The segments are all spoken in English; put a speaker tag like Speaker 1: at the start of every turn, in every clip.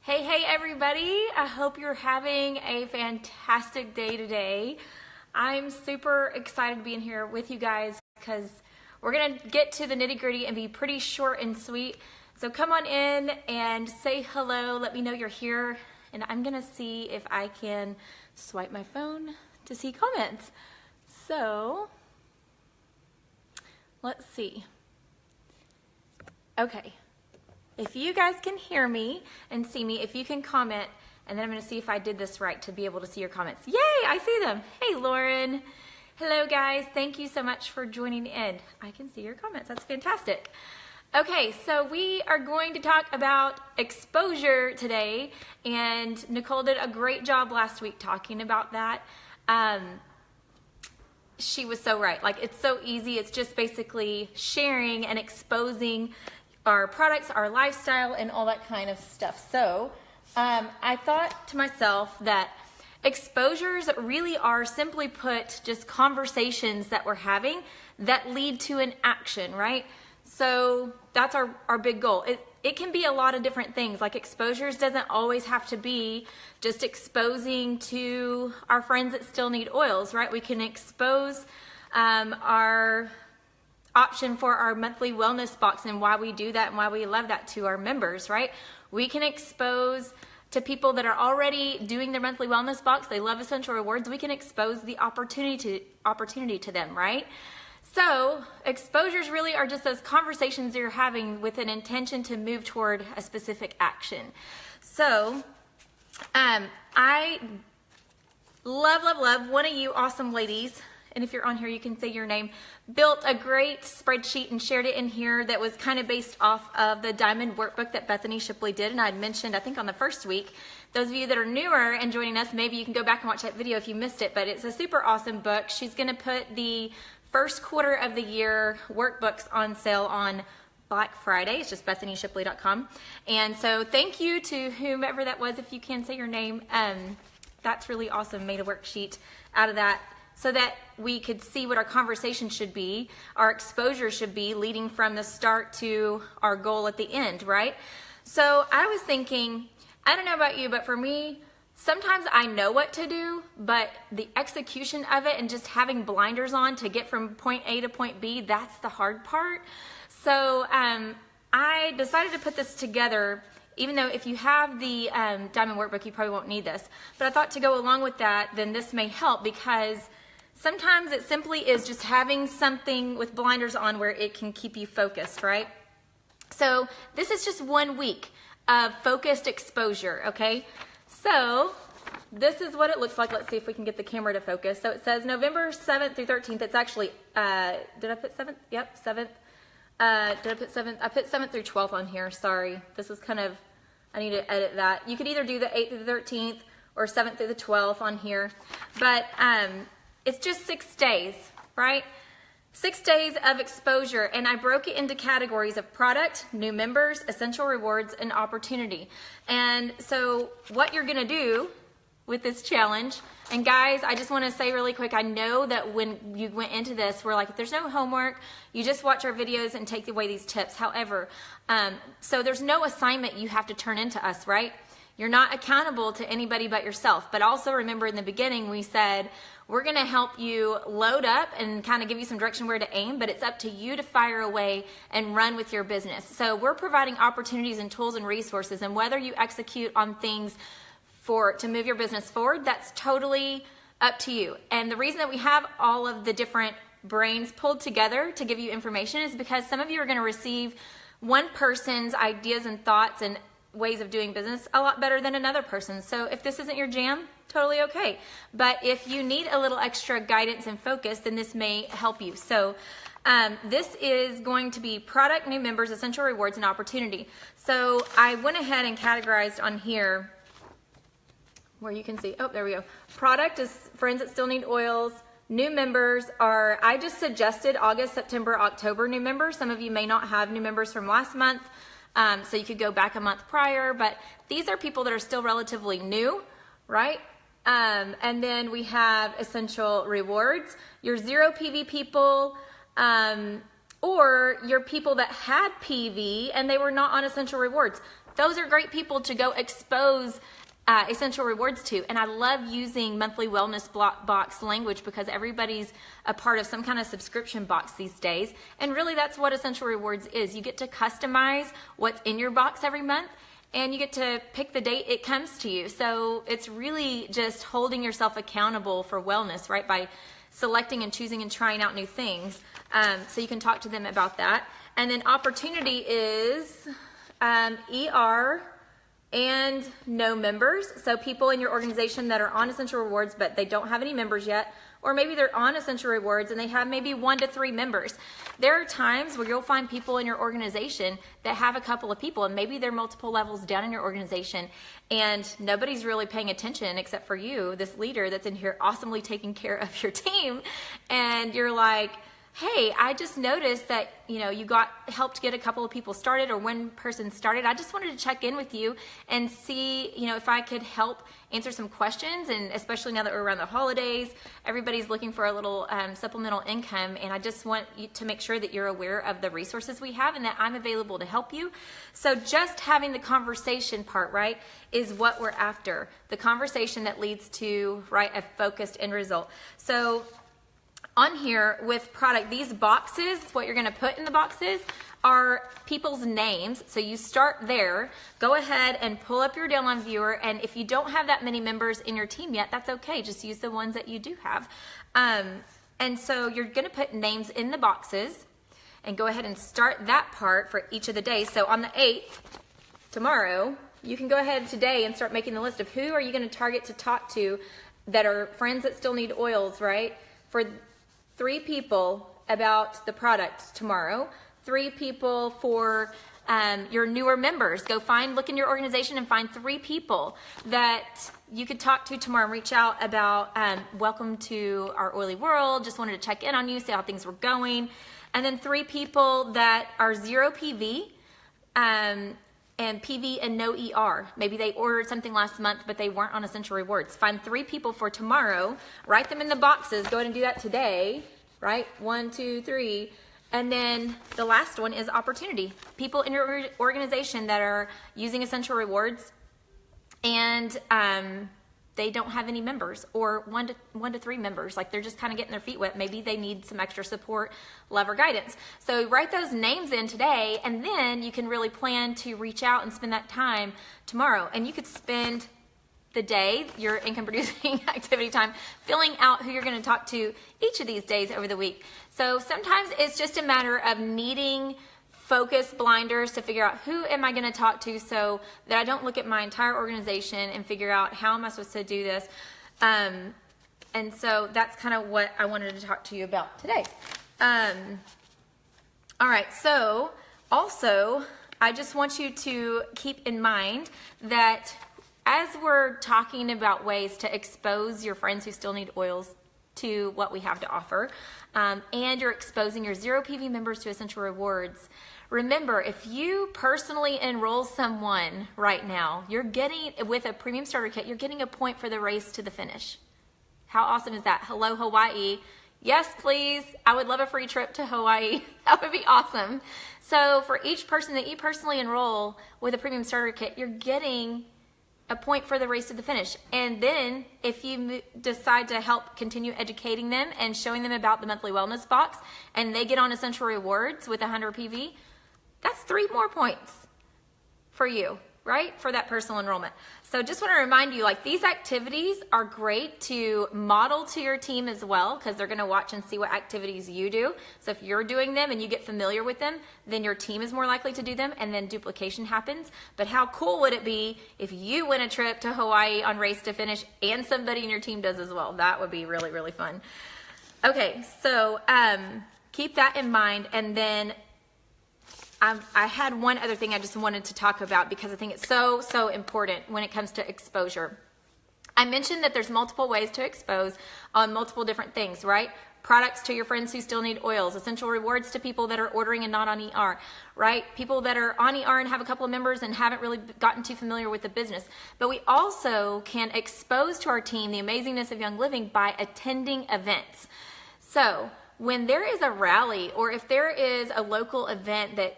Speaker 1: Hey everybody, I hope you're having a fantastic day today. I'm super excited to be in here with you guys because we're gonna get to the nitty-gritty and be pretty short and sweet. So come on in and say hello, let me know you're here, and I'm gonna see if I can swipe my phone to see comments. So let's see. Okay. If you guys can hear me and see me, if you can comment, and then I'm going to see if I did this right to be able to see your comments. Yay, I see them. Hey, Lauren. Hello, guys. Thank you so much for joining in. I can see your comments. That's fantastic. Okay, so we are going to talk about exposure today, and Nicole did a great job last week talking about that. She was so right. Like, it's so easy. It's just basically sharing and exposing our products, our lifestyle, and all that kind of stuff. So I thought to myself that exposures really are, simply put, just conversations that we're having that lead to an action, right? So that's our big goal. It can be a lot of different things. Like, exposures doesn't always have to be just exposing to our friends that still need oils, right? We can expose our option for our monthly wellness box and why we do that and why we love that to our members, right? We can expose to people that are already doing their monthly wellness box. They love Essential Rewards. We can expose the opportunity to them, right? So exposures really are just those conversations you're having with an intention to move toward a specific action. So I love one of you awesome ladies, and if you're on here, you can say your name, built a great spreadsheet and shared it in here that was kind of based off of the Diamond Workbook that Bethany Shipley did. And I'd mentioned, I think on the first week, those of you that are newer and joining us, maybe you can go back and watch that video if you missed it, but it's a super awesome book. She's gonna put the first quarter of the year workbooks on sale on Black Friday. It's just BethanyShipley.com. And so thank you to whomever that was, if you can say your name. That's really awesome. Made a worksheet out of that, so that we could see what our conversation should be, our exposure should be, leading from the start to our goal at the end, right? So I was thinking, I don't know about you, but for me, sometimes I know what to do, but the execution of it and just having blinders on to get from point A to point B, that's the hard part. So I decided to put this together, even though if you have the Diamond Workbook, you probably won't need this. But I thought to go along with that, then this may help, because sometimes it simply is just having something with blinders on where it can keep you focused, right? So this is just 1 week of focused exposure, okay? So this is what it looks like. Let's see if we can get the camera to focus. So it says November 7th through 13th. It's actually, did I put 7th? Yep, 7th. Did I put 7th? I put 7th through 12th on here, sorry. This was kind of, I need to edit that. You could either do the 8th through the 13th or 7th through the 12th on here. But it's just 6 days, right? 6 days of exposure, and I broke it into categories of product, new members, essential rewards, and opportunity. And so what you're gonna do with this challenge, and guys, I just wanna say really quick, I know that when you went into this, we're like, there's no homework, you just watch our videos and take away these tips. However, so there's no assignment you have to turn into us, right? You're not accountable to anybody but yourself. But also remember, in the beginning we said we're going to help you load up and kind of give you some direction where to aim, but it's up to you to fire away and run with your business. So we're providing opportunities and tools and resources, and whether you execute on things to move your business forward, that's totally up to you. And the reason that we have all of the different brains pulled together to give you information is because some of you are going to receive one person's ideas and thoughts and ways of doing business a lot better than another person. So if this isn't your jam, totally okay. But if you need a little extra guidance and focus, then this may help you. So this is going to be product, new members, essential rewards, and opportunity. So I went ahead and categorized on here where you can see, oh, there we go. Product is friends that still need oils. New members are, I just suggested August, September, October new members. Some of you may not have new members from last month. So you could go back a month prior, but these are people that are still relatively new, right? And then we have essential rewards, your zero PV people, or your people that had PV and they were not on essential rewards. those are great people to go expose Essential Rewards to. And I love using monthly wellness box language because everybody's a part of some kind of subscription box these days. And really that's what Essential Rewards is. You get to customize what's in your box every month, and you get to pick the date it comes to you. So it's really just holding yourself accountable for wellness, right? By selecting and choosing and trying out new things. So you can talk to them about that. And then opportunity is ER and no members. So people in your organization that are on Essential Rewards, but they don't have any members yet, or maybe they're on Essential Rewards and they have maybe 1 to 3 members. There are times where you'll find people in your organization that have a couple of people, and maybe they're multiple levels down in your organization, and nobody's really paying attention except for you, this leader that's in here awesomely taking care of your team. And you're like, hey, I just noticed that, you helped get a couple of people started, or one person started. I just wanted to check in with you and see, if I could help answer some questions. And especially now that we're around the holidays, everybody's looking for a little supplemental income. And I just want you to make sure that you're aware of the resources we have and that I'm available to help you. So just having the conversation part, right, is what we're after. The conversation that leads to, right, a focused end result. So on here with product, these boxes, what you're going to put in the boxes are people's names. So you start there. Go ahead and pull up your downline viewer. And if you don't have that many members in your team yet, that's okay. Just use the ones that you do have. And so you're going to put names in the boxes and go ahead and start that part for each of the days. So on the 8th, tomorrow, you can go ahead today and start making the list of who are you going to target to talk to that are friends that still need oils, right? For 3 people about the product tomorrow, 3 people for your newer members. Go look in your organization and find 3 people that you could talk to tomorrow and reach out about, welcome to our oily world, just wanted to check in on you, see how things were going. And then 3 people that are 0 PV, and PV and no ER. Maybe they ordered something last month, but they weren't on Essential Rewards. Find 3 people for tomorrow, write them in the boxes, go ahead and do that today, right? 1, 2, 3. And then the last one is opportunity. People in your organization that are using Essential Rewards and they don't have any members, or 1 to 3 members, like they're just kind of getting their feet wet. Maybe they need some extra support, love, or guidance. So write those names in today, and then you can really plan to reach out and spend that time tomorrow. And you could spend the day, your income producing activity time, filling out who you're going to talk to each of these days over the week. So sometimes it's just a matter of needing focus blinders to figure out who am I going to talk to so that I don't look at my entire organization and figure out how am I supposed to do this. And so that's kind of what I wanted to talk to you about today. All right, so also I just want you to keep in mind that as we're talking about ways to expose your friends who still need oils to what we have to offer, and you're exposing your 0 PV members to Essential Rewards, remember, if you personally enroll someone right now, you're getting, with a premium starter kit, you're getting a point for the race to the finish. How awesome is that? Hello, Hawaii. Yes, please. I would love a free trip to Hawaii. That would be awesome. So for each person that you personally enroll with a premium starter kit, you're getting a point for the race to the finish. And then if you decide to help continue educating them and showing them about the monthly wellness box, and they get on Essential Rewards with 100 PV, that's 3 more points for you, right? For that personal enrollment. So just want to remind you, like, these activities are great to model to your team as well, because they're going to watch and see what activities you do. So if you're doing them and you get familiar with them, then your team is more likely to do them, and then duplication happens. But how cool would it be if you win a trip to Hawaii on Race to Finish and somebody in your team does as well? That would be really, really fun. Okay, so keep that in mind. And then I had one other thing I just wanted to talk about, because I think it's so important when it comes to exposure. I mentioned that there's multiple ways to expose on multiple different things, right? Products to your friends who still need oils, Essential Rewards to people that are ordering and not on ER, right? People that are on ER and have a couple of members and haven't really gotten too familiar with the business. But we also can expose to our team the amazingness of Young Living by attending events. So when there is a rally, or if there is a local event that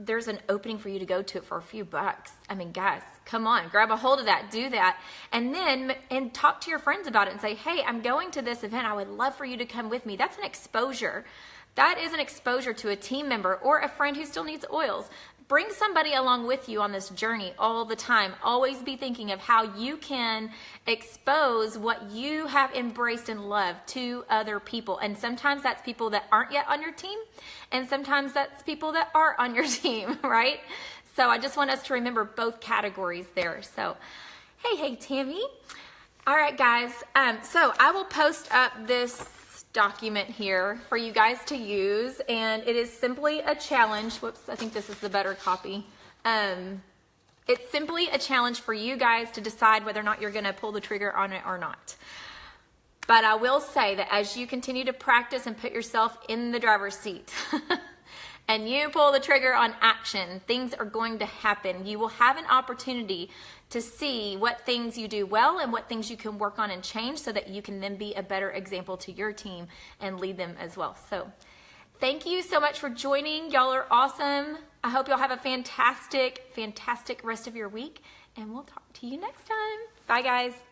Speaker 1: there's an opening for you to go to it for a few bucks. I mean, guys, come on, grab a hold of that, do that. And then, and talk to your friends about it and say, hey, I'm going to this event. I would love for you to come with me. That's an exposure. That is an exposure to a team member or a friend who still needs oils. Bring somebody along with you on this journey all the time. Always be thinking of how you can expose what you have embraced and loved to other people. And sometimes that's people that aren't yet on your team, and sometimes that's people that are on your team, right? So I just want us to remember both categories there. So, hey, Tammy. All right, guys. So I will post up this document here for you guys to use, and it is simply a challenge. Whoops, I think this is the better copy. It's simply a challenge for you guys to decide whether or not you're going to pull the trigger on it or not. But I will say that as you continue to practice and put yourself in the driver's seat and you pull the trigger on action, things are going to happen. You will have an opportunity to see what things you do well and what things you can work on and change so that you can then be a better example to your team and lead them as well. So thank you so much for joining. Y'all are awesome. I hope y'all have a fantastic rest of your week, and we'll talk to you next time. Bye, guys.